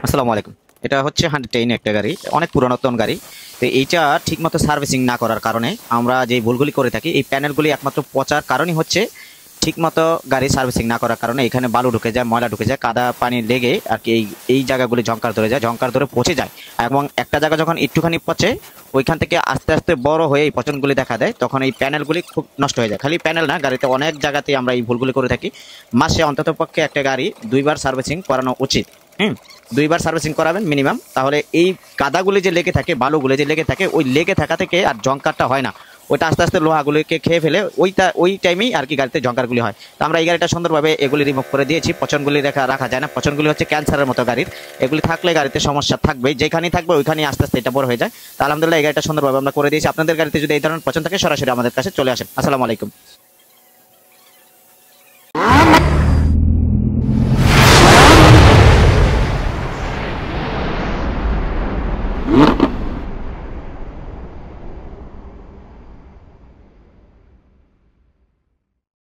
আসসালামু আলাইকুম। এটা হচ্ছে 110 একটা গাড়ি, অনেক পুরাতন গাড়ি। তো এইটা ঠিকমতো সার্ভিসিং না করার কারণে আমরা যে ভুলগুলি করে থাকি, এই প্যানেলগুলি একমাত্র পচার কারণই হচ্ছে ঠিকমতো গাড়ি সার্ভিসিং না করার কারণে এখানে বালু ঢুকে যায়, ময়লা ঢুকে যায়, কাদা পানি লেগে আর কি এই এই জায়গাগুলি ঝংকার ধরে যায়, ঝংকার ধরে পচে যায়। এবং একটা জায়গা যখন একটুখানি পচে, ওইখান থেকে আস্তে আস্তে বড় হয়ে এই পচনগুলি দেখা দেয়, তখন এই প্যানেলগুলি খুব নষ্ট হয়ে যায়। খালি প্যানেল না, গাড়িতে অনেক জায়গাতেই আমরা এই ভুলগুলি করে থাকি। মাসে অন্ততপক্ষে একটা গাড়ি 2বার সার্ভিসিং করানো উচিত। হুম, 2বার সার্ভিসিং করাবেন মিনিমাম, তাহলে এই কাদাগুলি যে লেগে থাকে, বালুগুলি যে লেগে থাকে, ওই লেগে থাকা থেকে আর জংকারটা হয় না। ওইটা আস্তে আস্তে লোহাগুলিকে খেয়ে ফেলে, ওই টাইমেই আর কি গাড়িতে জংকারগুলি হয়। তো আমরা এই গাড়িটা সুন্দরভাবে এগুলি রিমুভ করে দিয়েছি। পচনগুলি রাখা যায় না, পচনগুলি হচ্ছে ক্যান্সারের মতো গাড়ির। এগুলি থাকলে গাড়িতে সমস্যা থাকবে, যেখানেই থাকবে ওইখানেই আস্তে আস্তে এটা বড় হয়ে যায়। তো আলহামদুলিল্লাহ এই গাড়িটা সুন্দরভাবে আমরা করে দিয়েছি। আপনাদের গাড়িতে যদি এই ধরনের পচন থাকে সরাসরি আমাদের কাছে চলে আসেন। আসসালামু আলাইকুম।